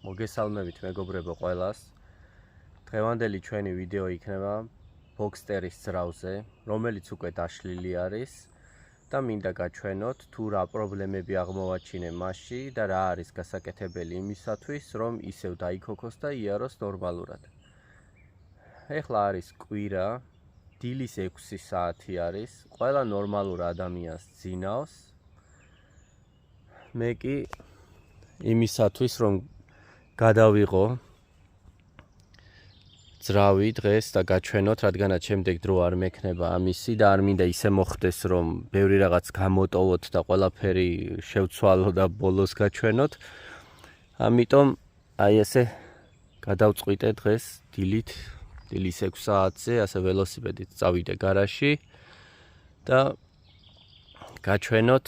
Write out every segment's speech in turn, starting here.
მოგესალმებით მეგობრებო ყველას. დღევანდელი ჩვენი ვიდეო იქნება ბოქსტერის ძრავზე, რომელიც უკვე დაშლილი არის და მინდა გაჩვენოთ თუ რა პრობლემები აღმოვაჩინე მასში და რა არის გასაკეთებელი იმისათვის, რომ ისევ დაიქოქოს და იაროს ნორმალურად. ეხლა არის კვირა, დილის 6 საათი არის, ყველა ნორმალურ ადამიანს ძინავს. მე კი იმისათვის რომ გადავიღო ძრავი დღეს და გაჩვენოთ, რადგანაც შემდეგ დრო არ მექნება ამისი და არ მინდა ისე მოხდეს, რომ ბევრი რაღაც გამოტოვოთ და ყველაფერი შევცვალო და ბოლოს გაჩვენოთ. ამიტომ აი ესე გადავწყვიტე დღეს დილის 6 საათზე, ასე ველოსიპედით წავიდე გარაჟში და გაჩვენოთ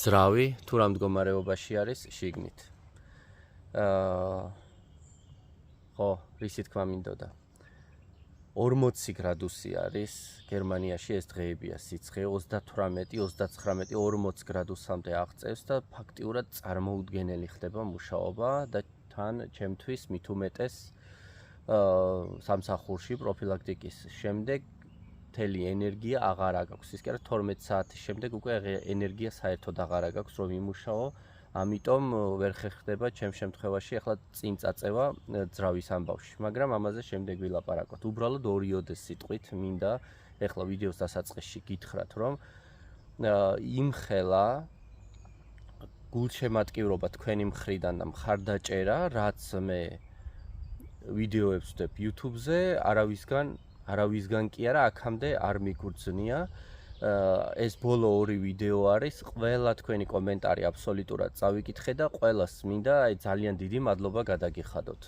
ძრავი თუ რა მდგომარეობაში არის შიგნით. ხო, რისი თქმა მინდოდა. 40 გრადუსი არის გერმანიაში ეს დღეებია სიცხე 38, 39, 40 გრადუსამდე აღწევს და ფაქტიურად წარმოუდგენელი ხდება მუშაობა და თან ჩემთვის მით უმეტეს სამსახურში პროფილაქტიკის შემდეგ მთელი ენერგია აღარ აქვს. ის კი არა 12 საათის შემდეგ უკვე ენერგია საერთოდ აღარ აქვს რომ იმუშაო. ამიტომ ვერ ხერხდება ჩემ შემთხვევაში ახლა წინ წაწევა ძრავის ამბავში, მაგრამ ამაზე შემდეგ ვილაპარაკოთ. უბრალოდ ორიოდეს სიტყვით მინდა ახლა ვიდეოს დასაწყისში გითხრათ, რომ იმხელა გულშემატკივრობა თქვენი მხრიდან და მხარდაჭერა, რაც მე ვიდეოებს ვდებ YouTube-ზე, არავისგან კი არა, აქამდე არ მიგურძნია. ეს ბოლო ორი ვიდეო არის, ყველა თქვენი კომენტარი აბსოლუტურად წავიკითხე და ყველას მინდა ძალიან დიდი მადლობა გადაგიხადოთ.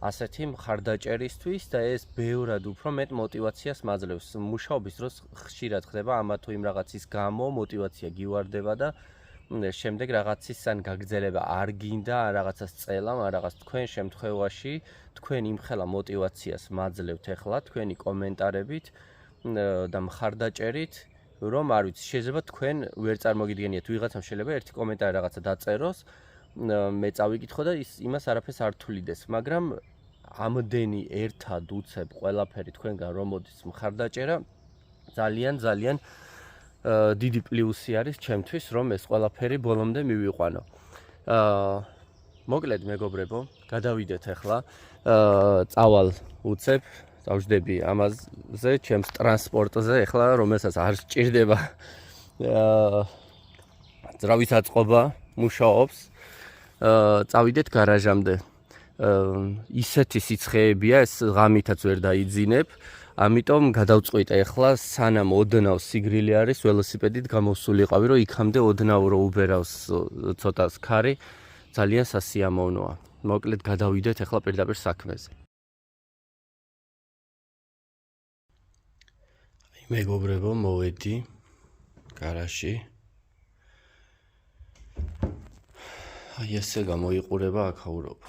ასეთი მხარდაჭერისთვის და ეს ბევრად უფრო მეტ мотиваციას მაძლევს. მუშაობის დროს ხშირად ხდება ამა თუ იმ რაღაცის გამო мотиваცია გივარდება და შემდეგ რაღაცის ან გაგრძელება არ გინდა, რაღაცას წელა, რაღაც თქვენ შემთხვევაში თქვენ იმხელა мотиваციას მაძლევთ ახლა თქვენი კომენტარებით და მხარდაჭერით, რომ არ ვიცი, შეიძლება თქვენ ვერ წარმოგიდგენიათ, ვიღაცამ შეიძლება ერთი კომენტარი რაღაცა დაწეროს, მე წავიკითხო და იმას არაფერს არ თulides, მაგრამ ამდენი ერთად უცებ ყველაფერი თქვენგან რომ მოდის მხარდაჭერა, ძალიან დიდი პლუსი არის ჩემთვის, რომ ეს ყველაფერი ბოლომდე მივიყვანო. მოკლედ მეგობრებო, გადავიდეთ ახლა, წავალ უცებ დავждები ამაზე, ჩემს ტრანსპორტზე, ახლა რომელსაც არ სჭირდება ძრავის აწყობა, მუშაობს. წავიდეთ გარაჟამდე. ისეთი სიცხეებია, ეს ღამითაც ვერ დაიძინებ, ამიტომ გადავწყვიტე ახლა სანამ ოდნავ სიგრილი არის, ველოსიპედით გამოსულიყავი, რომ იქამდე ოდნავ რო უბერავს ცოტა სქარი, ძალიან სასიამოვნოა. მოკლედ გადავიდეთ ახლა პირდაპირ საქმეზე. მეგობრებო, მოვედი გარაჟში. აი ესე გამოიყურება აქაურობა.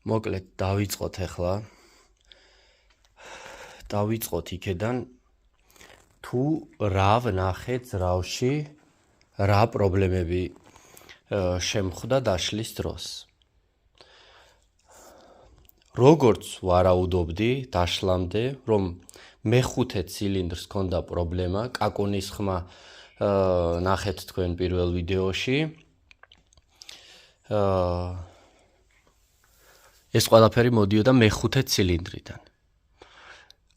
მოკლედ დავიწყოთ ახლა. დავიწყოთ იქედან თუ რა ვნახე ძრავში, რა პრობლემები შემხვდა დაშლის დროს. როგორც ვარაუდობდი დაშლამდე, რომ მეხუთე ცილინდრს ჰქონდა პრობლემა, კაკუნის ხმა ნახეთ თქვენ პირველ ვიდეოში. ეს ყველაფერი მოდიოდა მეხუთე ცილინდრიდან.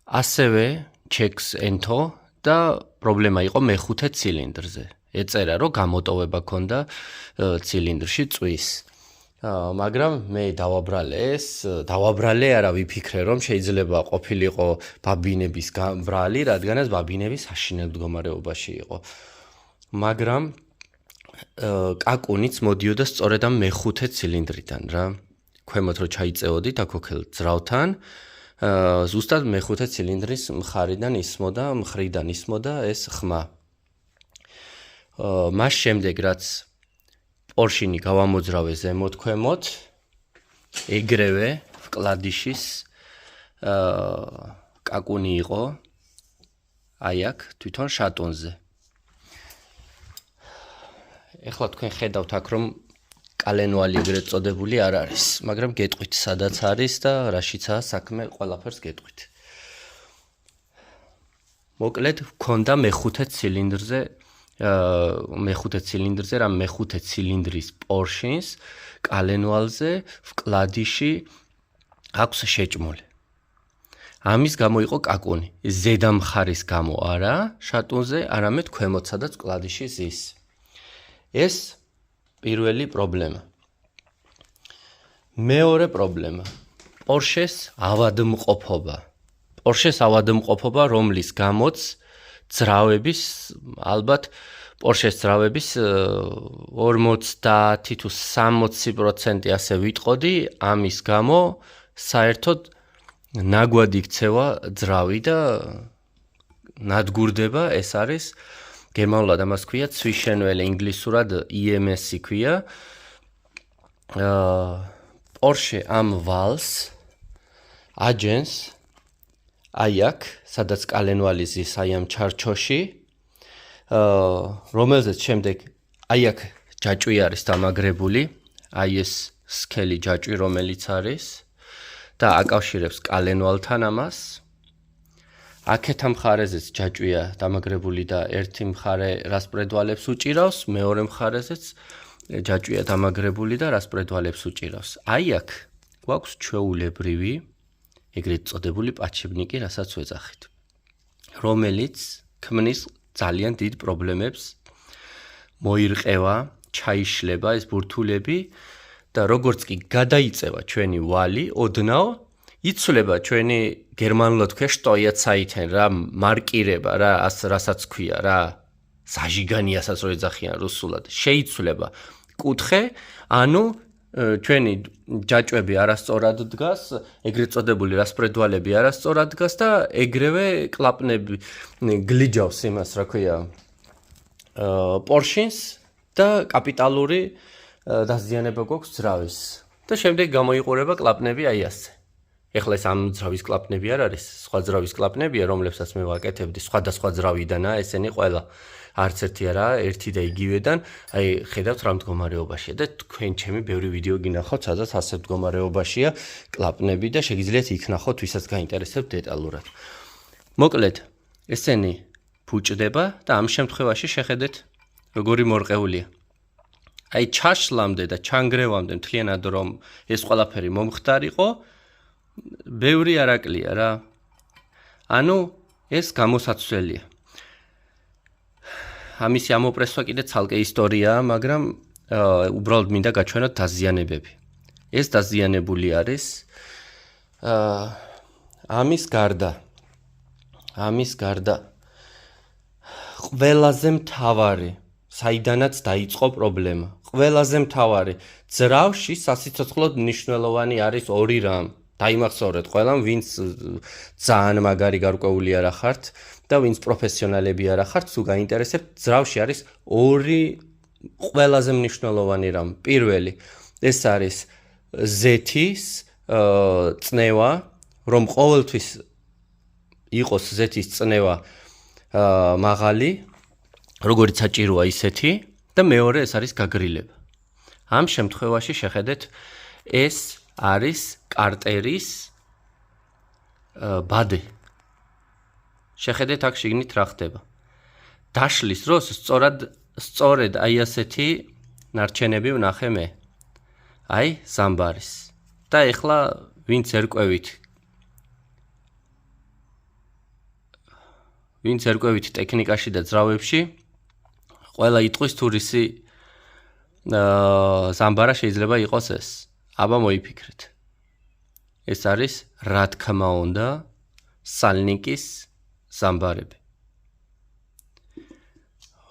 ასევე ჩეკს ენთო და პრობლემა იყო მეხუთე ცილინდრზე. ეწერა რომ გამოტოვება ჰქონდა ცილინდრში წვის. მაგრამ მე დავაბრალე არა ვიფიქრე რომ შეიძლება ყოფილიყო ბაბინების ბრალი, რადგანაც ბაბინები საშინელ მდგომარეობაში იყო. მაგრამ კაკუნიც მოდიოდა სწორედ ამ მეხუთე ცილინდრიდან რა. ქვემოთ რო ჩაიწეოდით აქოქელ ძრავთან, ზუსტად მეხუთე ცილინდრის მხრიდან ისმოდა ეს ხმა. მას შემდეგ რაც პორშინი გავამოძრავე ზემოთ ქვემოთ, ეგრევე ვკლადიშის კაკუნი იყო აი აქ თვითონ შატონზე. ეხლა თქვენ ხედავთ აქ რომ კალენვალი ეგრეთ წოდებული არ არის, მაგრამ გეტყვით სადაც არის და რაშიცაა საქმე, ყველაფერს გეტყვით. მოკლედ ვქონდა მეხუთე ცილინდრზე რა მეხუთე ცილინდრის პორშინს კალენვალზე ვკლადიში აქვს შეჭმული. ამის გამო იყო კაკუნი. ზედა მხარის გამო არა, შატუნზე, არამედ ქვემოთ სადაც ვკლადიში ზის. ეს პირველი პრობლემა. მეორე პრობლემა. პორშეს ავადმყოფობა, რომლის გამოც ძრავების, ალბათ პორშეს ძრავების 50 თუ 60% ასე ვიტყოდი, ამის გამო საერთოდ ნაგვად იქცევა ძრავი და ნადგურდება, ეს არის გერმანულად ამას ქვია ცვიშენველი, ინგლისურად EMS-ი ქვია. პორშე ამ ვალს აჯენს აი აქ, სადაც კალენვალი ზის აი ამ ჩარჩოში, რომელზეც შემდეგ აი აქ ჯაჭვი არის დამაგრებული, აი ეს სქელი ჯაჭვი რომელიც არის და აკავშირებს კალენვალთან ამას. აქეთ ამ მხარეზეც ჯაჭვია დამაგრებული და ერთი მხარე რასპრედვალებს უჭირავს, მეორე მხარეზეც ჯაჭვია დამაგრებული და რასპრედვალებს უჭირავს. აი აქ გვაქვს ჩვეულებრივი, ეგრეთ წოდებული პაჩებნიკი, რასაც ვეძახით, რომელიც ქმნის ძალიან დიდ პრობლემებს, მოირყევა, ჩაიშლება ეს ბურთულები და როგორც კი გადაიწევა ჩვენი ვალი, ოდნავ იცვლება ჩვენი გერმანულად ქვია შტოიაცაიტენ რა მარკირება რა რასაც ქვია რა საჟიგანიასაც რო ეძახიან რუსულად შეიცვლება კუთხე ანუ ჩვენი ჯაჭვები არასწორად დგას ეგრეთ წოდებული რასპრედვალები არასწორად დგას და ეგრევე კლაპნები გლიჯავს იმას რა ქვია პორშინს და კაპიტალური დაზიანება გვაქვს ძრავის და შემდეგ გამოიყურება კლაპნები აი ასე ეხლა ეს ამ ძრავის კლაპნები არ არის, სხვა ძრავის კლაპნებია, რომლებსაც მე ვაკეთებდი, სხვადასხვა ძრავიდანაა, ესენი ყველა არც ერთი არაა, ერთი და იგივედან, აი ხედავთ რა მდგომარეობაშია და თქვენ ჩემი ბევრი ვიდეო გინახავთ, სადაც ასე მდგომარეობაშია კლაპნები და შეგიძლიათ იქ ნახოთ, ვისაც გაინტერესებთ დეტალურად. მოკლედ, ესენი ფუჭდება და ამ შემთხვევაში შეხედეთ, როგორი მორყეულია. აი ჩაშლამდე და ჩანგრევამდე მთლიანად რომ ეს ყველაფერი მომხდარიყო, ბევრი არაკლია რა. ანუ ეს გამოსაცვლელია. ამისი ამოპრესვა კიდე ცალკე ისტორიაა, მაგრამ უბრალოდ მინდა გაჩვენოთ დაზიანებები. ეს დაზიანებული არის ამის გარდა ყველაზე მთავარი, საიდანაც დაიწყო პრობლემა. ყველაზე მთავარი ძრავში სასიცოცხლოდ მნიშვნელოვანი არის ორი რამ. დაიმახსოვრეთ ყველამ, ვინც ძალიან მაგარი გარკვეული არა ხართ და ვინც პროფესიონალები არა ხართ, თუ გაინტერესებთ, ძრავში არის ორი ყველაზე მნიშვნელოვანი რამ. პირველი, ეს არის ზეთის წნევა, რომ ყოველთვის იყოს ზეთის წნევა მაღალი, როგორც საჭიროა ისეთი და მეორე ეს არის გაგრილება. ამ შემთხვევაში შეხედეთ, ეს არის კარტერის ბადე. შეხედეთ აქ შიგნით რა ხდება. დაშლის დროს სწორედ აი ასეთი ნარჩენები ვნახე მე. აი ზამბარის. და ეხლა ვინც ერკვევით ტექნიკაში და ძრავებში, ყველა იტყვის თურისი ზამბარა შეიძლება იყოს ეს. აბა მოიფიქრეთ. ეს არის რა თქმა უნდა სალნიკის ზამბარები.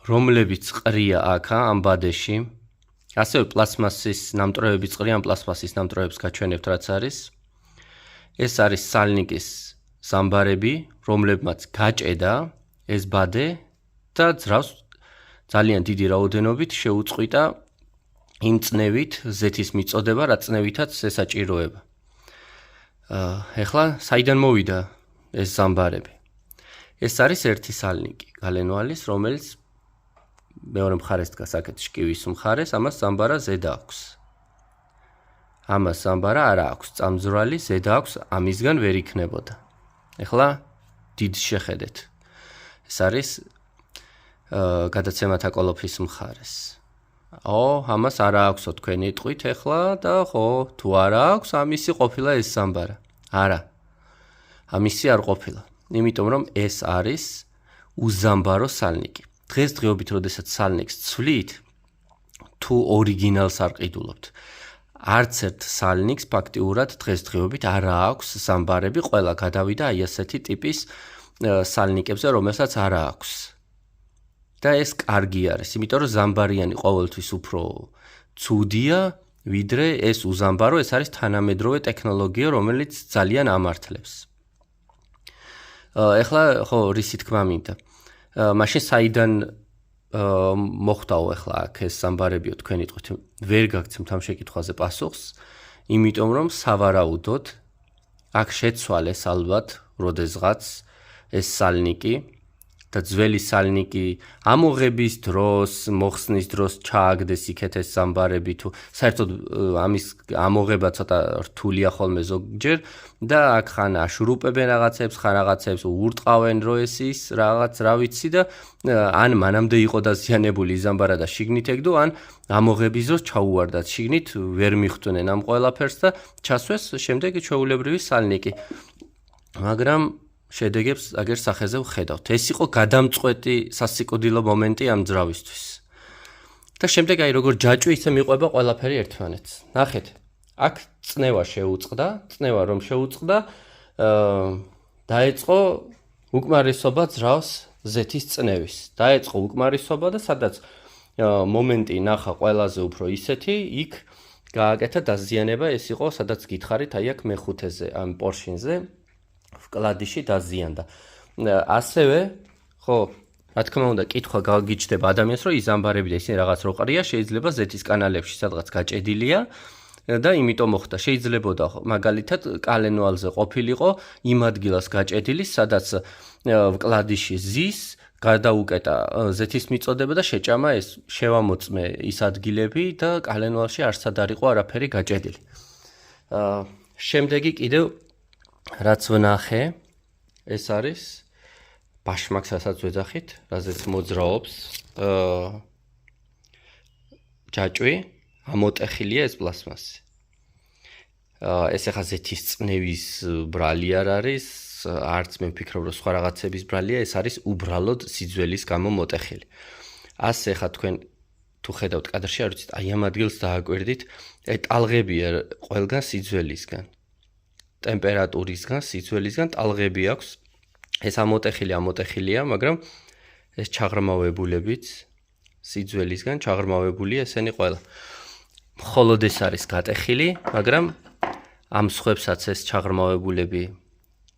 რომლებიც ყრია აქ ამ ბადეში, ასევე პლასმასის ნამტვრევებიც ყრია, ამ პლასმასის ნამტვრევებს გაჩვენებთ რაც არის. ეს არის სალნიკის ზამბარები, რომლებმაც გაჭედა ეს ბადე და ძრავს ძალიან დიდი რაოდენობით შეუწყვიტა იმ წნევით ზეთის მიწოდება, რა წნევითაც ესაჭიროება. ეხლა საიდან მოვიდა ეს ზამბარები? ეს არის ერთი სალნიკი გალენვალის, რომელიც მეორე მხარეს დგას აქეთ შკივის მხარეს, ამას ზამბარა ზედა აქვს. ამას ზამბარა არა აქვს, წამძვრალი ზედა აქვს, ამისგან ვერ იქნებოდა. ეხლა დიდ შეხედეთ. ეს არის გადაცემათა კოლოფის მხარეს. ამას არა აქვსო თქვენი ტყვით ეხლა და ხო, თუ არა აქვს, ამისი ყოფილა ეს ზამბარა. არა. ამისი არ ყოფილა. იმიტომ რომ ეს არის უზამბარო სალნიკი. დღესდღეობით, როდესაც სალნიკს ცვლით, თუ ორიგინალს არ ყიდულობთ, არც ერთ სალნიკს ფაქტიურად დღესდღეობით არ აქვს ზამბარები, ყველა გადავიდა აი ასეთი ტიპის სალნიკებზე, რომელსაც არ აქვს. და ეს კარგი არის, იმიტომ რომ ზამბარიანი ყოველთვის უფრო ცუდია, ვიდრე ეს უზამბარო, ეს არის თანამედროვე ტექნოლოგია, რომელიც ძალიან ამართლებს. ეხლა ხო რისი თქმა მინდა. მაშინ საიდან მოხდაო ეხლა აქ ეს ზამბარებიო თქვენი ტყვით, ვერ გაგცემთ ამ შეკითხვაზე პასუხს, იმიტომ რომ სავარაუდოდ აქ შეცვალეს ალბათ როდესღაც ეს სალნიკი და ძველი სალნიკი ამოღების დროს, მოხსნის დროს ჩააგდეს იქეთ ეს ზამბარები თუ საერთოდ ამის ამოღება ცოტა რთულია ხოლმე ზოგჯერ და აქ ხან აშურუპებენ რაღაცებს, ხან რაღაცებს ურტყავენ რო ეს ის რაღაც რა ვიცი და ან მანამდე იყო დაზიანებული ზამბარა და შიგნით ეგდო, ან ამოღების დროს ჩაუვარდათ შიგნით, ვერ მიხვდნენ ამ ყველაფერს და ჩასვეს შემდეგ ჩვეულებრივი სალნიკი. მაგრამ შედეგებს აგერ სახეზე ვხედავთ. ეს იყო გადამწყვეტი სასიკვდილო მომენტი ამ ძრავისთვის. და შემდეგ აი როგორ ჯაჭვი ისე მიყვება ყველაფერი ერთმანეთს. ნახეთ, აქ წნევა შეუწყდა, წნევა რომ შეუწყდა, დაეწყო უკმარისობა ძრავს ზეთის წნევის. დაეწყო უკმარისობა და სადაც მომენტი ნახა ყველაზე უფრო ისეთი, იქ გააკეთა დაზიანება, ეს იყო სადაც გითხარით, აი აქ მეხუთეზე, ამ პორშინზე. კლადიში დაზიანდა. ასევე, ხო, რა თქმა უნდა, კითხვა გაგიჩნდება ადამიანს, რომ ის ზამბარები და ისინი რაღაც რო ყრია, შეიძლება ზეთის კანალებში სადღაც გაჭედილია და იმიტომ მოხდა. შეიძლებოდა მაგალითად კალენვალზე ყოფილიყო იმ ადგილას გაჭედილი, სადაც კლადიში ზის, გადაუკეტა ზეთის მიწოდება და შეჭამა ეს შევამოწმე ის ადგილები და კალენვალში არსად არ იყო არაფერი გაჭედილი. შემდეგი კიდევ რაც ვნახე, ეს არის ბაშმაკსაც ვეძახით, რაზეც მოძრაობს ჯაჭვი, ამოტეხილია ეს პლასმასი. ეს ახლა ზეთის წნევის ბრალი არ არის, არც მე ვფიქრობ, რომ სხვა რაღაცების ბრალია, ეს არის უბრალოდ სიძველის გამო მოტეხილი. ასე ახლა თქვენ თუ ხედავთ კადრში, არ ვიცით, აი ამ ადგილს დააკვირდით, ტალღებია ყველგან სიძველისგან. ტემპერატურისგან, სიძველისგან ტალღები აქვს. ეს ამოტეხილია, მაგრამ ეს ჩაღრმავებულებიც სიძველისგან ჩაღრმავებულია ესენი ყველა. მხოლოდ ეს არის გატეხილი, მაგრამ ამ სხვებსაც ეს ჩაღრმავებულები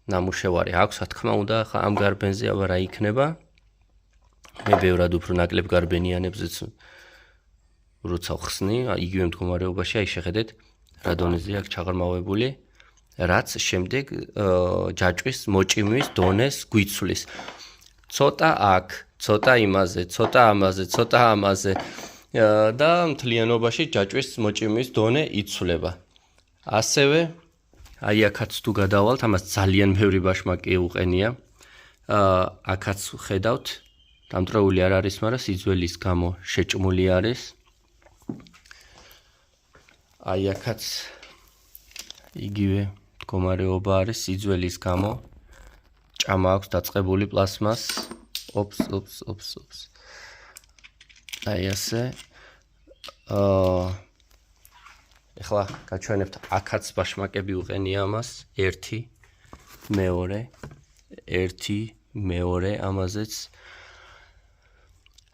ნამუშევარი აქვს, რა თქმა უნდა, ხა ამ გარბენზე აბა რა იქნება? მე ბევრად უფრო ნაკლებ გარბენიანებზეც როცა ხსნი, იგივე მდგომარეობაში, აი შეხედეთ, რა დონეზე აქვს ჩაღრმავებული. რაც შემდეგ ჯაჭვის მოჭიმვის დონეს გვიცვლის. ცოტა აქ, ცოტა იმაზე, ცოტა ამაზე, ცოტა ამაზე და მთლიანობაში ჯაჭვის მოჭიმვის დონე იცვლება. ასევე აი აქაც თუ გადავალთ, ამას ძალიან ბევრი ბაშმაკი უყენია. აქაც ხედავთ, დამტრეული არ არის, მაგრამ სიძველის გამო შეჭმული არის. აი აქაც იგივე მდგომარეობა არის სიძველის გამო. ჭამა აქვს დაწყებული პლასმას. ოპს. აი ასე. ეხლა გაჩვენებთ აქაც ბაშმაკები უყენია ამას. 1, 2, ამაზეც.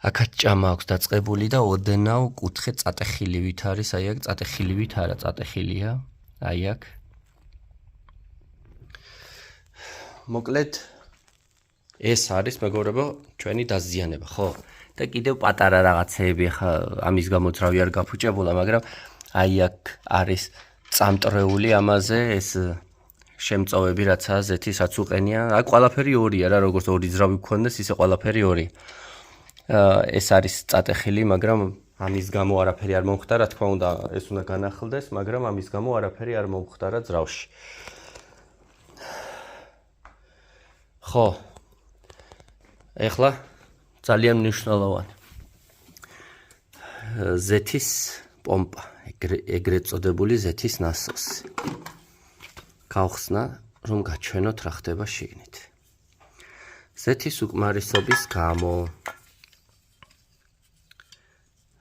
აქაც ჭამა აქვს დაწყებული და ოდნავ კუთხე წატეხილივით არის. აი აქ წატეხილივით არა, წატეხილია. აი აქ. მოკლედ ეს არის მეგობრებო ჩვენი დაზიანება, ხო? და კიდევ პატარა რაღაცეები ხა ამის გამოც რავი არ გაფუჭებულა, მაგრამ აი აქ არის წამტრეული ამაზე ეს შემწოვები რაცა ზეთის რაც უყენია. აქ ყველაფერი ორია რა, როგორც ორი ძრავი გქონდეს, ისე ყველაფერი ორი. ეს არის წატეხილი, მაგრამ ამის გამო არაფერი არ მომხდარა, რა თქმა უნდა, ეს უნდა განახლდეს, მაგრამ ამის გამო არაფერი არ მომხდარა ძრავში. ხო. ეხლა ძალიან მნიშვნელოვანი. ზეთის პომპა, ეგრეთ წოდებული ზეთის ნასოსი. გავხსნა, რომ გაჩვენოთ რა ხდება შიგნით. ზეთის უკმარისობის გამო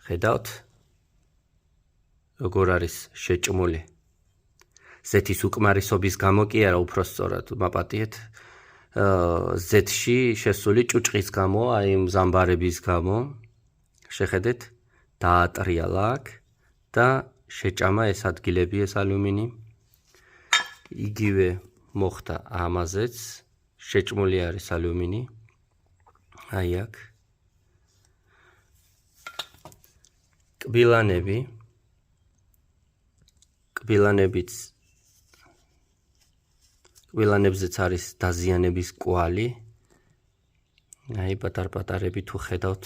ხედავთ როგორ არის შეჭმული. ზეთის უკმარისობის გამო კი არა, უფრო სწორად მაპატიეთ ზეთში შესული ჭუჭყის გამო, აი მზამბარების გამო შეხედეთ დაატრიალა აქ და შეჭამა ეს ადგილები ეს ალუმინი. იგივე მოხდა ამაზეც, შეჭმული არის ალუმინი. აი აქ. კბილანებზეც არის დაზიანების კვალი. აი პატარ-პატარები თუ ხედავთ.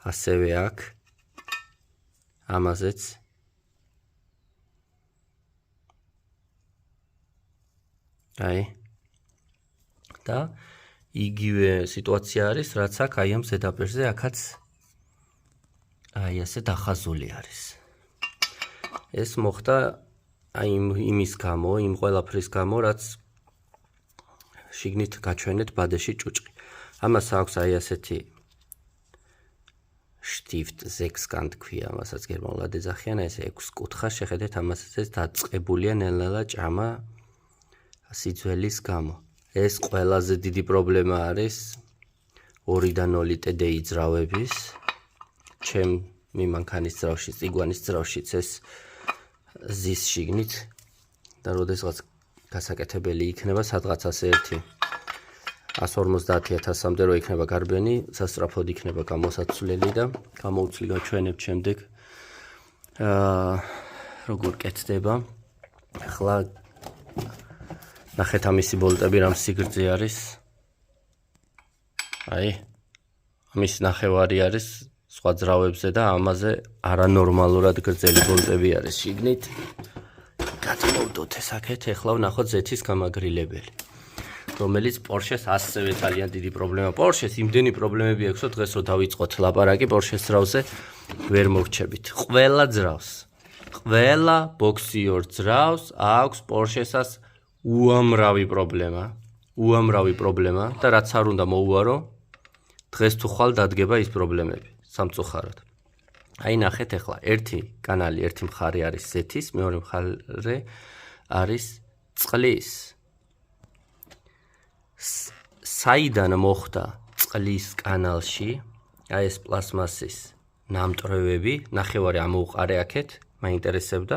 ასევე აქ ამაზეც აი და იგივე სიტუაცია არის, რაც აქ აი ამ ზედაპირზე, აქაც აი ასე დახაზული არის. ეს მოხდა აი იმის გამო, იმ ყველაფრის გამო, რაც შიგნით გაჩვენეთ ბადეში ჭუჭყი. ამას აქვს აი ასეთი შტიფტ ზექსკან თქვია, ამასაც გერმანულად ეძახიან, ეს 6 კუთხა, შეხედეთ ამასაც დაწყებულია ნელ-ნელა ჭამა სიძველის გამო. ეს ყველაზე დიდი პრობლემა არის 2-დან 0 TDI ძრავების. ჩემი მანქანის ძრავში, წიგვანის ძრავშიც ეს ზის შიგნით და როდესაც გასაკეთებელი იქნება სადღაცას 150,000-მდე რო იქნება გარბენი, სასწრაფოდ იქნება გამოსაცვლელი და გამოუცვლი გაჩვენებ შემდეგ როგორ კეთდება. ახლა ნახეთ ამისი ბოლტები რამ სიგრძე არის. აი, ამის ნახევარი არის სხვა ძრავებზე და ამაზე არანორმალურად გრძელი ბოლტები არის შიგნით. გადმოვდოთ ესაკეთ, ეხლა ვნახოთ ზეთის გამაგრილებელი, რომელიც Porsche-ს ასევე ძალიან დიდი პრობლემა. Porsche-ს იმდენი პრობლემები აქვსო, დღეს რო დავიწყოთ ლაპარაკი Porsche-ს ძრავზე ვერ მოვრჩებით. ყველა ბოქსიორ ძრავს აქვს Porsche-სას უამრავი პრობლემა და რაც არ უნდა მოუარო, დღეს თუ ხვალ დადგება ის პრობლემები სამწუხაროდ. აი ნახეთ ახლა, ერთი კანალი, ერთი მხარე არის ზეთის, მეორე მხარე არის წყლის. საიდან მოხდა წყლის კანალში, აი ეს პლასმასის ნამტვრევები, ნახევარი ამოუყარე აქეთ, მაინტერესებდა,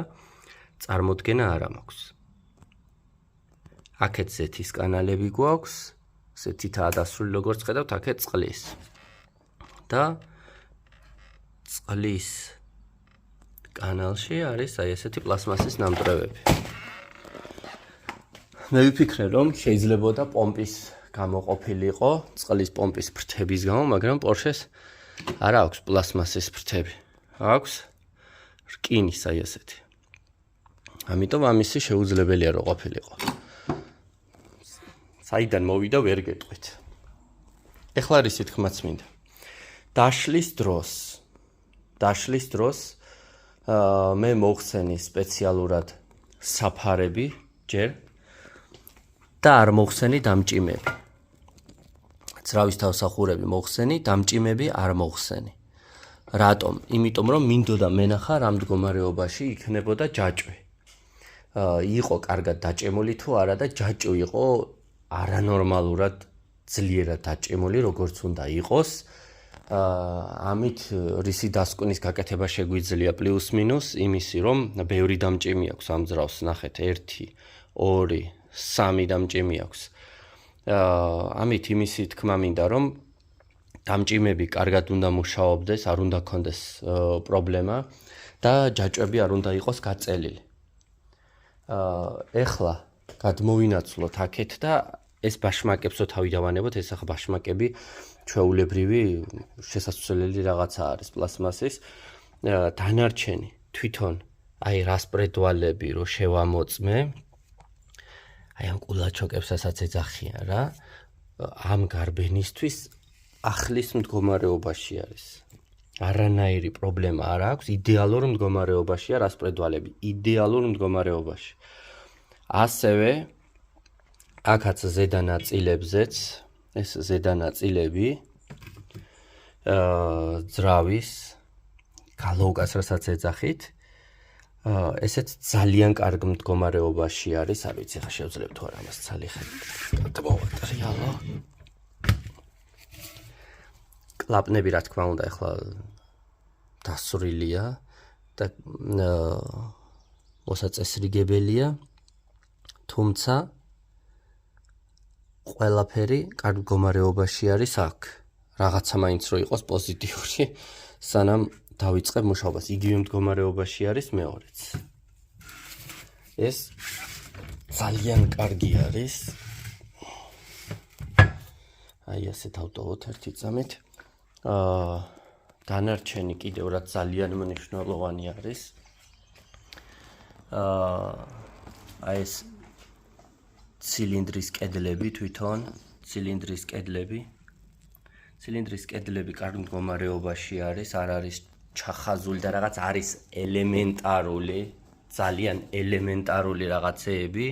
წარმოდგენა არ მაქვს. აქეთ ზეთის კანალები გვაქვს, ზეთითაა დასრული როგორც ხედავთ, აქეთ წყლის. და წყლის კანალში არის აი ესეთი პლასმასის ნამტვრევები. მე ვიფიქრე, რომ შეიძლებოდა პომპის გამო ყოფილიყო, წყლის პომპის ფრთების გამო, მაგრამ Porsche-ს არ აქვს პლასმასის ფრთები. აქვს რკინის აი ესეთი. ამიტომ ამისი შეუძლებელია რომ ყოფილიყო. საიდან მოვიდა ვერ გეტყვით. ეხლა რისი თქმაც მინდა. დაშლის დროს მე მოხსენი სპეციალურად საფარები ჯერ და არ მოხსენი დამჭიმები. ძრავის თავსახურები მოხსენი, დამჭიმები არ მოხსენი. რატომ? იმიტომ რომ მინდოდა მენახა რა მდგომარეობაში იქნებოდა ჯაჭვი. იყო კარგად დაჭემული თუ არა და ჯაჭვი იყო არანორმალურად ძლიერად დაჭემული, როგორც უნდა იყოს. ამით რისი დასკვნის გაკეთება შეგვიძლია პლუს მინუს იმისი, რომ ბევრი დამჭიმი აქვს ამ ძრავს, ნახეთ 1, 2, 3 დამჭიმი აქვს. ამით იმისი თქმა მინდა რომ დამჭიმები კარგად უნდა მუშაობდეს, არ უნდა ქონდეს პრობლემა და ჯაჭვები არ უნდა იყოს გაწელილი. ეხლა გადმოვინაცვლოთ აქეთ და ეს ბაშმაკებსო თავი დავანებოთ, ეს ახლა ბაშმაკები ჩვეულებრივი შესასვლელი რაღაცა არის პლასმასის. დანარჩენი თვითონ აი რასპრედვალები რო შევამოწმე, აი ამ კულაჩოკებსაც ეძახიან რა. ამ გარბენისთვის ახლის მდგომარეობაში არის. არანაირი პრობლემა არ აქვს, იდეალურ მდგომარეობაშია რასპრედვალები, იდეალურ მდგომარეობაში. ასევე აქაც ზედა ნაწილებზეც, ეს ზედა ნაწილები ძრავის გალოუკას რასაც ეძახით, ესეც ძალიან კარგ მდგომარეობაში არის, არ ვიცი ხა შევძლებ თუ არა ამას ცალი ხედავთ. მოვატრიალო. კლაპნები რა თქმა უნდა ახლა დასრულია და მოსაწესრიგებელია, თუმცა ყველაფერი კარგ მდგომარეობაში არის აქ. რაღაცა მაინც რო იყოს პოზიტიური, სანამ დავიწყებ მუშაობას. იგივე მდგომარეობაში არის მეორეც. ეს ძალიან კარგი არის. აი ასეთ ავტოვოთ ერთი წამით. დანარჩენი კიდევ რაც ძალიან მნიშვნელოვანი არის. აი ეს ცილინდრის კედლები თვითონ, ცილინდრის კედლები კარგ მდგომარეობაში არის, არ არის ჩახაზული და რაღაც არის ელემენტარული, ძალიან ელემენტარული რაღაცეები.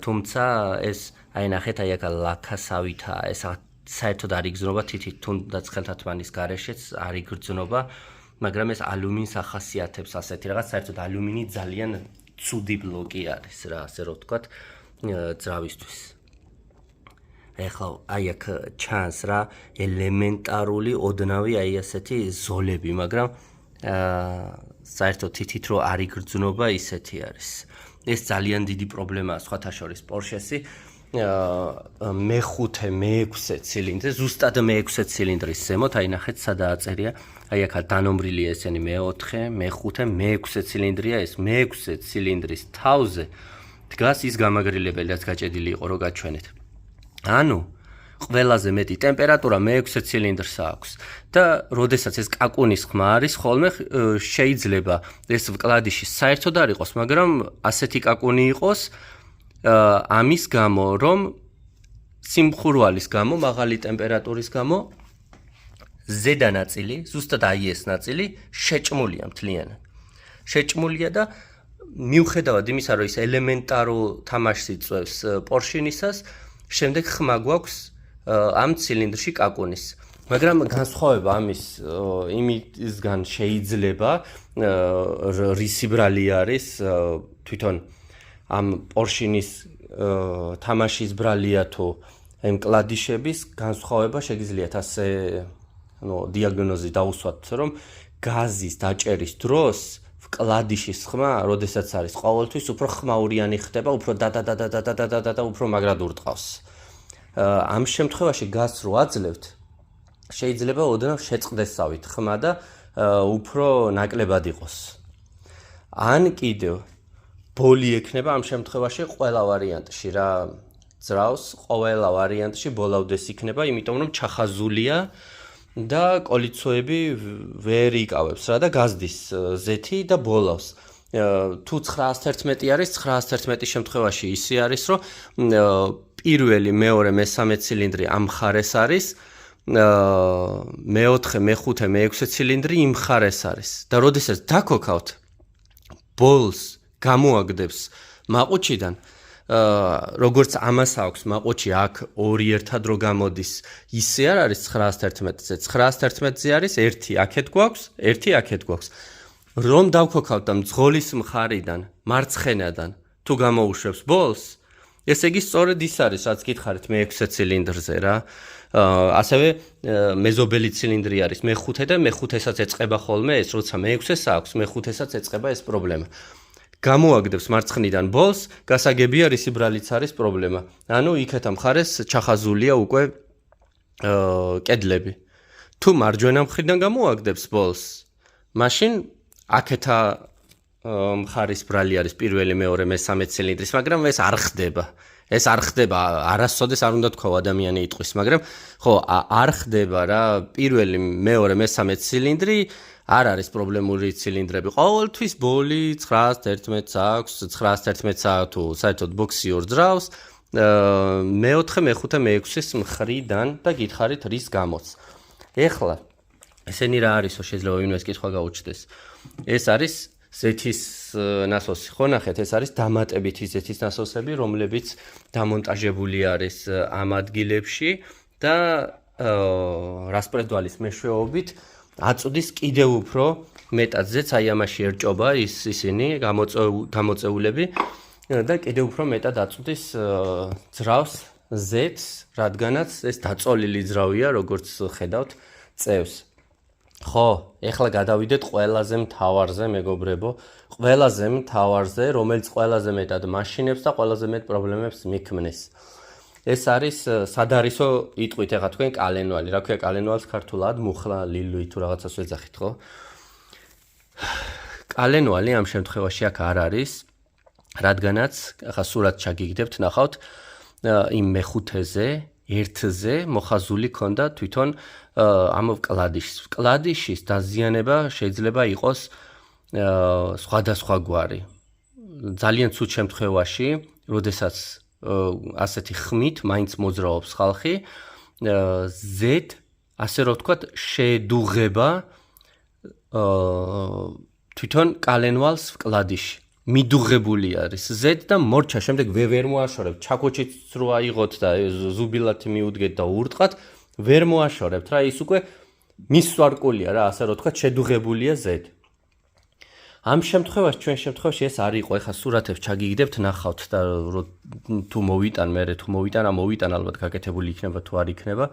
თუმცა ეს აი ნახეთ აი აქ ლაქასავითაა, ეს საერთოდ არ იგრძნობა თითით, თუნდაც ხელთათმანის გარეშეც არ იგრძნობა, მაგრამ ეს ალუმინს ახასიათებს ასეთი რაღაც, საერთოდ ალუმინი ძალიან ცუდი ბლოკი არის რა, ასე რომ ვთქვათ, ძრავისთვის. ეხლა აი აქ ჩანს რა ელემენტარული ოდნავი აი ასეთი ზოლები, მაგრამ საერთოდ თითით რო არ იგრძნობა ისეთი არის. ეს ძალიან დიდი პრობლემაა სხვათა შორის Porsche-ში. მე-5, მე-6 ცილინდრი, ზუსტად მე-6 ცილინდრის ზემოთ, აი ნახეთ სადაა წერია, აი აქ დანომრილია ესენი მე-4, მე-5, მე-6 ცილინდრია ეს, მე-6 ცილინდრის თავზე დგას ის გამაგრილებელი, რაც გაჭედილი იყო, რომ გაჩვენეთ. ანუ ყველაზე მეტი ტემპერატურა მე-6 ცილინდრს აქვს და როდესაც ეს კაკუნის ხმა არის, ხოლმე შეიძლება ეს ვკლადიში საერთოდ არ იყოს, მაგრამ ასეთი კაკუნი იყოს ამის გამო, რომ სიმხურვალის გამო, მაღალი ტემპერატურის გამო ზედა ნაწილი, ზუსტად აი ეს ნაწილი შეჭმულია მთლიანად. შეჭმულია და მიუხედავად იმისა, რომ ის ელემენტარულ თამაშს იწვევს Porsche-ისას, შემდეგ ხმა გვაქვს ამ ცილინდრში კაკუნის. მაგრამ განსხვავება ამის იმისგან შეიძლება რისი ბრალი არის თვითონ ამ Porsche-ის თამაშის ბრალია თუ ამ კლადიშების განსხვავება შეგიძლიათ ასე დიაგნოზი დაუსვათ, რომ გაზის დაჭერის დროს კლადიშის ხმა, როდესაც არის ყოველთვის უფრო ხმაურიანი ხდება, უფრო და უფრო მაგრად ურტყავს. ამ შემთხვევაში გაზს რო აძლევთ, შეიძლება ოდნავ შეწყდესავით ხმა და უფრო ნაკლებად იყოს. ან კიდევ ბოლი ექნება ამ შემთხვევაში ყველა ვარიანტში რა ძრავს, ყველა ვარიანტში ბოლავდეს იქნება, იმიტომ რომ ჩახაზულია და კოლიცოები ვერ იკავებს რა და გაზდის ზეთი და ბოლავს. თუ 911 არის, 911-ის შემთხვევაში ისე არის, რომ პირველი, მეორე, მესამე ცილინდრი ამ მხარეს არის, მე-4, მე-5, მე-6 ცილინდრი იმ მხარეს არის. და როდესაც დაქოქავთ, ბოლს გამოაგდებს მაყუჩიდან, როგორც ამას აქვს მაყუჩი აქ ორი ერთად რო გამოდის, ისე არ არის 911-ზე. 911-ზე არის ერთი აქეთ გვაქვს, ერთი აქეთ გვაქვს. რომ დავქოქავთ და მძღოლის მხარიდან, მარცხენადან თუ გამოუშვებს ბოლს, ესე იგი სწორედ ის არის, რაც გითხარით მე-6 ცილინდრზე რა. ასევე მეზობელი ცილინდრი არის მე-5 და მე-5-ესაც ეწყება ხოლმე ეს, როცა მე-6-ეს აქვს, მე-5-ესაც ეწყება ეს პრობლემა. გამოაგდებს მარცხნიდან ბოლს, გასაგებია რისი ბრალიც არის პრობლემა. ანუ იქეთ ამ მხარეს ჩახაზულია უკვე კედლები. თუ მარჯვენა მხრიდან გამოაგდებს ბოლს, მაშინ აქეთა მხარის ბრალი არის პირველი, მეორე, მესამე ცილინდრის, მაგრამ ეს არ ხდება. ეს არ ხდება, არასოდეს არ უნდა თქვა ადამიანი იტყვის, მაგრამ ხო, არ ხდება რა, პირველი, მეორე, მესამე ცილინდრი არ არის პრობლემური ცილინდრები. ყოველთვის ბოლი 911-ს აქვს, 911-ს თუ საერთოდ ბოქსი ორძრავს, მეოთხე, მეხუთე, მეექვსის მხრიდან და გითხარით რის გამოც. ეხლა ესენი რა არისო, შეიძლება ვინმეს კითხვა გაუჩნდეს. ეს არის ზეთის ნასოსი, ხო ნახეთ, ეს არის დამატებითი ზეთის ნასოსები, რომლებიც დამონტაჟებული არის ამ ადგილებში და რასპრედვალის მეშვეობით აწვდის კიდევ უფრო მეტად ზეთს, აი ამაში ერჭობა ისინი გამოწეულები და კიდევ უფრო მეტად აწვდის ძრავს ზეთს, რადგანაც ეს დაწოლილი ძრავია, როგორც ხედავთ, წევს. ხო, ეხლა გადავიდეთ ყველაზე მთავარზე, მეგობრებო, ყველაზე მთავარზე, რომელიც ყველაზე მეტად მაშინებს და ყველაზე მეტ პრობლემებს მიქმნის. ეს არის სადარისო იტყვით ეხლა თქვენ კალენვალი. რა ქვია კალენვალს ქართულად? მუხლა, ლილვი თუ რაღაცას ვეძახით, ხო? კალენვალი ამ შემთხვევაში აქ არ არის, რადგანაც ახლა სურათს ჩაგიგდებთ, ნახავთ, იმ მეხუთეზე, ერთზე მოხაზული ქონდა თვითონ ამ ვკლადიშს. ვკლადიშის დაზიანება შეიძლება იყოს სხვადასხვაგვარი. ძალიან ცუდ შემთხვევაში, როდესაც ასეთი ხმით მაინც მოძრაობს ხალხი, ზედ, ასე რომ ვთქვათ, შეედუღება თვითონ კალენვალს ვკლადიში. მიდუღებული არის ზედ და მორჩა შემდეგ ვერ მოაშორებთ. ჩაქოჩიც რო აიღოთ და ზუბილად მიუდგეთ და ურტყათ, ვერ მოაშორებთ რა, ის უკვე მისვარკულია რა, ასე რომ ვთქვათ, შედუღებულია ზედ. ამ შემთხვევაში, ჩვენ შემთხვევაში ეს არ იყო, ეხლა სურათებს ჩაგიგდებთ, ნახავთ და თუ მოვიტან, მერე თუ მოვიტან, მოვიტან ალბათ გაკეთებული იქნება თუ არ იქნება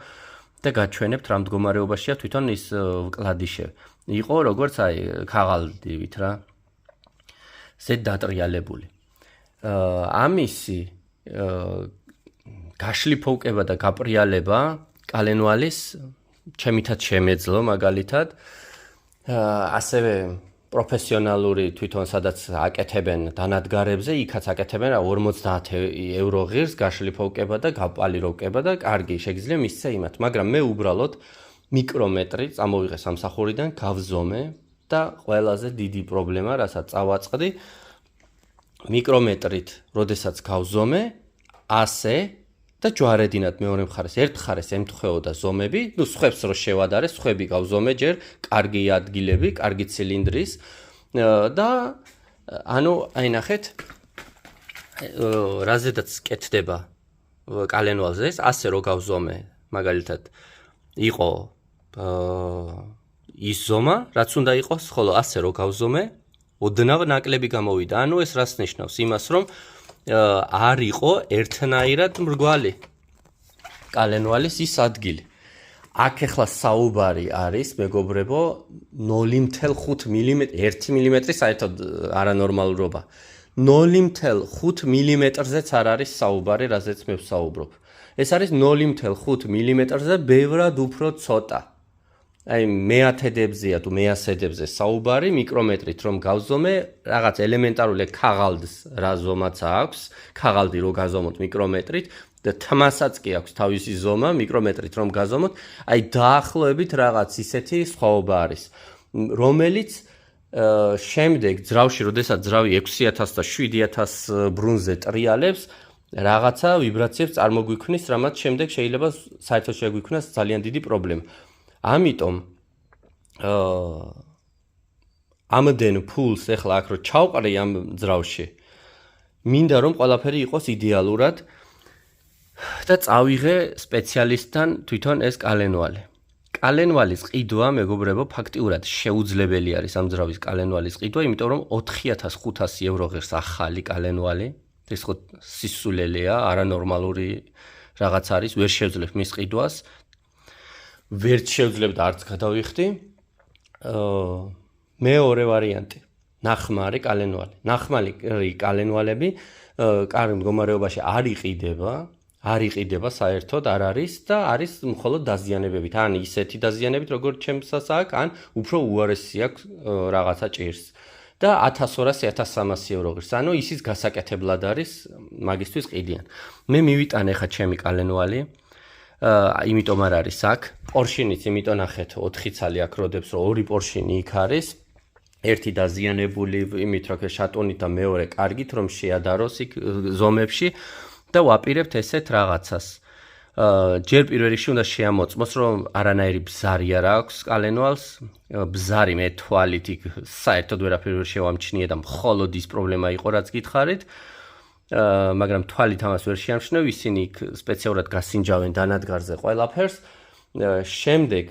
და გაჩვენებთ რა მდგომარეობაშია თვითონ ის ვკლადიშე. იყო როგორც აი ქაღალდივით რა. ზედ დატრიალებული. ამისი გაშლიფოვკება და გაპრიალება კალენვალის ჩემითაც შემეძლო მაგალითად. ასევე პროფესიონალური თვითონ სადაც აკეთებენ დანადგარებზე, იქაც აკეთებენ 50 ევრო ღირს გაშლიფოვკება და გაპალიროვკება და კარგი შეგიძლია მისცე იმათ, მაგრამ მე უბრალოდ მიკრომეტრი წამოვიღე სამსახურიდან, გავზომე და ყველაზე დიდი პრობლემა, რასაც წავაწყდი, მიკრომეტრით, როდესაც გავზომე, ასე და ჯვარედინად მეორე მხარეს, ერთ მხარეს ემთხვეოდა ზომები, ნუ სხვებს რო შევადარე, სხვები გავზომე ჯერ, კარგი ადგილები, კარგი ცილინდრის და ანუ აი ნახეთ, რაზედაც კეთდება კალენვალზე ეს, ასე რო გავზომე, მაგალითად, იყო ის ზომა, რაც უნდა იყოს, ხოლო ასე რო გავზომე, ოდნავ ნაკლები გამოვიდა. ანუ ეს რას ნიშნავს? იმას, რომ არ იყო ერთნაირად მრგვალი კალენვალის ის ადგილი. აქ ახლა საუბარი არის, მეგობრებო, 0.5 მმ, 1 მმ საერთოდ არანორმალურობა. 0.5 მმ-ზეც არ არის საუბარი, რაზეც მე ვსაუბრობ. ეს არის 0.5 მმ-ზე ბევრად უფრო ცოტა. აი მეათედებზეა თუ მეასედებზე საუბარი, მიკრომეტრით რომ გავზომე, რაღაც ელემენტარული ქაღალდს რა ზომაც აქვს, ქაღალდი რო გაზომოთ მიკრომეტრით და თმასაც კი აქვს თავისი ზომა, მიკრომეტრით რომ გაზომოთ, აი დაახლოებით რაღაც ისეთი სხვაობა არის, რომელიც შემდეგ ძრავში, როდესაც ძრავი 6000 და 7000 ბრუნზე ტრიალებს, რაღაცა ვიბრაციებს წარმოგვიქმნის, რამაც შემდეგ შეიძლება საერთოდ შეგვიქმნას ძალიან დიდი პრობლემა. ამიტომ ამდენ ფულს ეხლა აქ რო ჩავყრი ამ ძრავში, მინდა რომ ყველაფერი იყოს იდეალურად და წავიღე სპეციალისტთან თვითონ ეს კალენვალი. კალენვალის ყიდვა, მეგობრებო, ფაქტიურად შეუძლებელი არის ამ ძრავის კალენვალის ყიდვა, იმიტომ რომ 4500 ევრო ღირს ახალი კალენვალი, ეს ხო სისულელეა, არანორმალური რაღაც არის, ვერ შევძლებ მის ყიდვას. ვერც შევძლებ და არც გადავიხდი. მეორე ვარიანტი. ნახმარი კალენვალი. ნახმარი კალენვალები კარგ მდგომარეობაში არ იყიდება საერთოდ არ არის და არის მხოლოდ დაზიანებებით. ან ისეთი დაზიანებით, როგორც ჩემსაც აქვს, ან უფრო უარესი აქვს რაღაცა ჭირს. და 1200-1300 ევრო ღირს. ანუ ისიც გასაკეთებლად არის, მაგისთვის ყიდიან. მე მივიტანე ხა ჩემი კალენვალი. იმიტომ არ არის აქ. პორშინიც იმიტომ ნახეთ 4 ცალი აქ როდებს რომ 2 პორშინი იქ არის. ერთი დაზიანებული იმით რომ შატუნით და მეორე კარგით რომ შეადაროს იქ ზომებში და ვაპირებთ ესეთ რაღაცას. ჯერ პირველ რიგში უნდა შეამოწმოს რომ არანაირი ბზარი არ აქვს კალენვალს. ბზარი მე თვალით იქ საერთოდ ვერაფერ ვერ შევამჩნიე და მხოლოდ ის პრობლემა იყო რაც გითხარით. მაგრამ თვალით ამას ვერ შეამჩნევ, ისინი იქ სპეციალურად გასინჯავენ დანადგარზე ყველაფერს. შემდეგ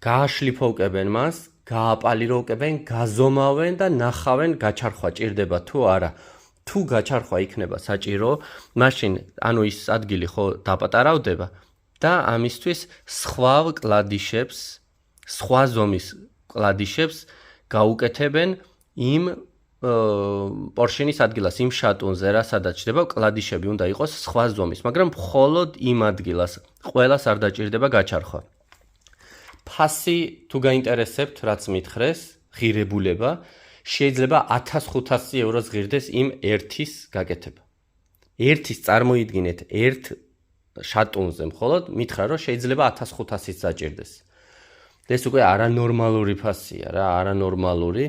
გააშლიფოვკებენ მას, გააპალიროვკებენ, გაზომავენ და ნახავენ გაჩარხვა ჭირდება თუ არა. თუ გაჩარხვა იქნება საჭირო, მაშინ ანუ ის ადგილი ხო დაპატარავდება და ამისთვის სხვა კლადიშებს, სხვა ზომის კლადიშებს გაუკეთებენ იმ პორშინის ადგილას, იმ შატუნზე, რა სადაც ჩდება, კლადიშები უნდა იყოს სხვა ზომის, მაგრამ მხოლოდ იმ ადგილას ყველას არ დაჭირდება გაჩარხვა. ფასი თუ გაინტერესებთ, რაც მითხრეს, ღირებულება, შეიძლება 1500 ევროს ღირდეს იმ ერთის გაკეთება. ერთის წარმოიდგინეთ, ერთ შატუნზე მხოლოდ მითხრა, რომ შეიძლება 1500-იც დაჭირდეს. ეს უკვე არანორმალური ფასია რა, არანორმალური.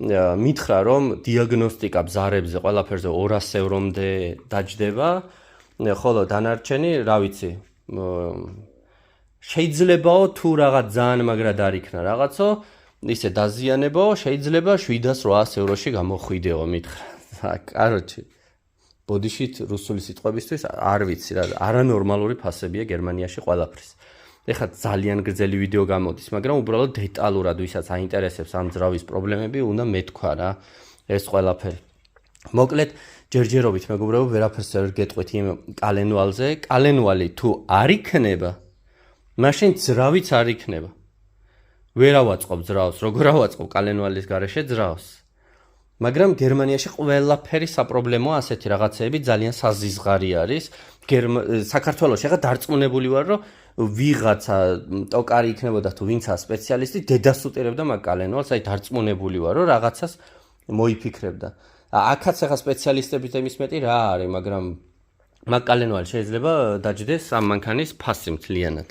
მითხრა, რომ დიაგნოსტიკა ბზარებზე ყველაფერზე 200 ევრომდე დაჯდება, ხოლო დანარჩენი, რა ვიცი, შეიძლებაო თუ რაღაც ძალიან მაგრად არ იქნა რაღაცო, ისე დაზიანებაო, შეიძლება 700-800 ევროში გამოხვიდეო, მითხრა. კაროჩი, ბოდიშით რუსული სიტყვებისთვის არ ვიცი რა, არანორმალური ფასებია გერმანიაში ყველაფრის. ეხლა ძალიან გრძელი ვიდეო გამოდის, მაგრამ უბრალოდ დეტალურად ვისაც აინტერესებს ამ ძრავის პრობლემები, უნდა მეთქვა რა ეს ყველაფერი. მოკლედ, ჯერჯერობით მეგობრებო, ვერაფერს ვერ გეტყვით იმ კალენვალზე. კალენვალი თუ არ იქნება, მაშინ ძრავიც არ იქნება. ვერ ავაწყობ ძრავს, როგორ ავაწყობ კალენვალის გარეშე ძრავს. მაგრამ გერმანიაში ყველაფერი საპრობლემოა ასეთი რაღაცეები ძალიან საზიზღარი არის. საქართველოში ახლა დარწმუნებული ვარ, რომ ვიღაცა ტოკარი იქნებოდა თუ ვინცა სპეციალისტი დედას უტირებდა მაგ კალენვალს, აი დარწმუნებული ვარ, რომ რაღაცას მოიფიქრებდა. აქაც ახლა სპეციალისტებით იმის მეტი რა არის, მაგრამ მაგ კალენვალი შეიძლება დაჯდეს ამ მანქანის ფასი მთლიანად.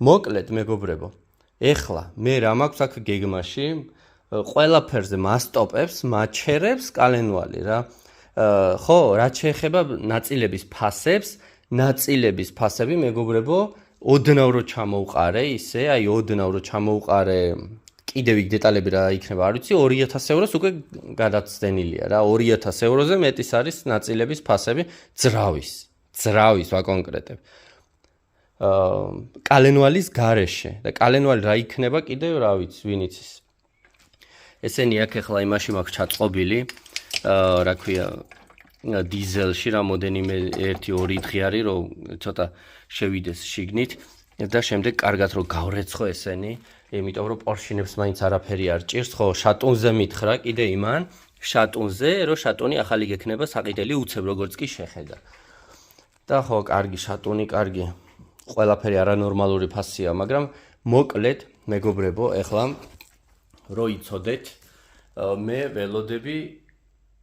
მოკლედ მეგობრებო, ეხლა მე რა მაქვს აქ გეგმაში, ყველაფერზე მასტოპებს, მაჩერებს კალენვალი რა. ხო, რაც შეეხება ნაწილების ფასებს, ნაწილების ფასები მეგობრებო, ოდნავ რო ჩამოუყარე, ისე, აი ოდნავ რო ჩამოუყარე, კიდევ იქ დეტალები რა იქნება, არ ვიცი, 2000 ევროს უკვე გადაცდენილია რა, 2000 ევროზე მეტის არის ნაწილების ფასები ძრავის ვაკონკრეტებ. კალენვალის გარეშე და კალენვალი რა იქნება კიდევ რა ვიცი, ვინ იცის. ესენი აქ ახლა იმაში მაქვს ჩაწყობილი, რა ქვია, დიზელში რამოდენიმე 1-2 დღე არის, რომ ცოტა შევიდეს შიგნით და შემდეგ კარგად რომ გავრეცხო ესენი, იმიტომ რომ პორშინებს მაინც არაფერი არ ჭირს, ხო, შატუნზე მითხრა კიდე იმან, შატუნზე, რომ შატუნი ახალი გექნება საყიდელი უცებ როგორც კი შეხედა. და ხო, კარგი შატუნი, კარგი. ყველაფერი არანორმალური ფასია, მაგრამ მოკლედ, მეგობრებო, ეხლა რო იცოდეთ, მე ველოდები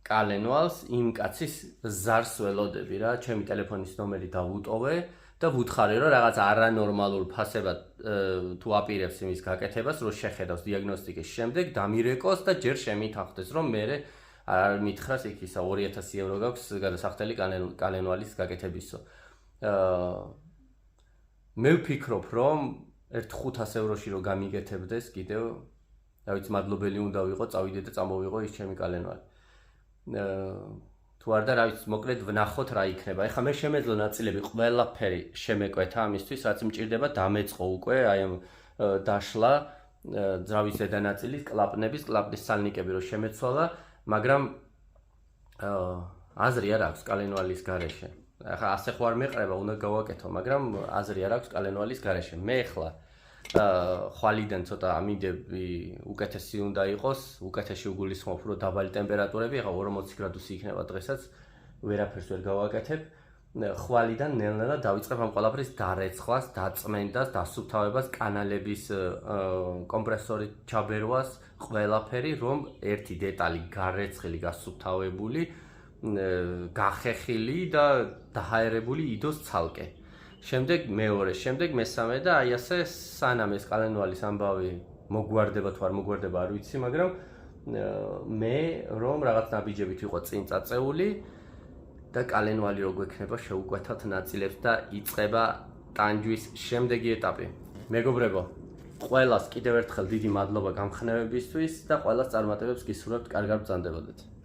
კალენვალს იმ კაცის ზარს ველოდები რა, ჩემი ტელეფონის ნომერი დავუტოვე და ვუთხარი რომ რაღაც არანორმალურ ფასებად თუ აპირებს იმის გაკეთებას, რომ შეხედავს დიაგნოსტიკის შემდეგ, დამირეკოს და ჯერ შემითანხმდეს, რომ მე არ მითხრას იქ ისა 2000 ევრო გაქვს გადასახდელი კალენვალის გაკეთებისო. მე ვფიქრობ, რომ 500 ევროში რო გამიგეთებდეს კიდევ, რა ვიცი, მადლობელი უნდა ვიყო, წავიდე და წამოვიღო ის ჩემი კალენვალი. თუ არ და რა ვიცი, მოკლედ ვნახოთ რა იქნება. ეხლა მე შემეძლო ნაწილები ყველაფერი შემეკვეთა ამისთვის, რაც მჭირდება, დამეწყო უკვე, აი ამ დაშლა ძრავის ზედა ნაწილის, კლაპნების სალნიკები რო შემეცვალა, მაგრამ აზრი არ აქვს კალენვალის გარეშე. ახლა ასე ხო არ მეყრება, უნდა გავაკეთო, მაგრამ აზრი არ აქვს კალენვალის გარეშე. მე ახლა ხვალიდან ცოტა ამინდები უკეთესი უნდა იყოს, უკეთესი უგულისხმობ, რომ დაბალი ტემპერატურები, ახლა 40 გრადუსი იქნება დღესაც, ვერაფერს ვერ გავაკეთებ. ხვალიდან ნელ-ნელა დავიწყებ ამ ყველაფრის დარეცხვას, დაწმენდას, დასუფთავებას, კანალების კომპრესორით ჩაბერვას, ყველაფერი, რომ ერთი დეტალი გარეცხილი, გასუფთავებული, გახეხილი და დაჰაერებული იდოს ცალკე. შემდეგ მეორე, შემდეგ მესამე და აი ასე სანამ ეს კალენვალის ამბავი მოგვარდება თუ არ მოგვარდება არ ვიცი, მაგრამ მე რომ რაღაც ნაბიჯებით ვიყო წინ წაწეული და კალენვალი რო გვექნება შეუკვეთავთ ნაწილებს და იწყება ტანჯვის შემდეგი ეტაპი. მეგობრებო, ყველას კიდევ ერთხელ დიდი მადლობა გამხნევებისთვის და ყველას წარმატებებს გისურვებთ, კარგად ბრძანდებოდეთ.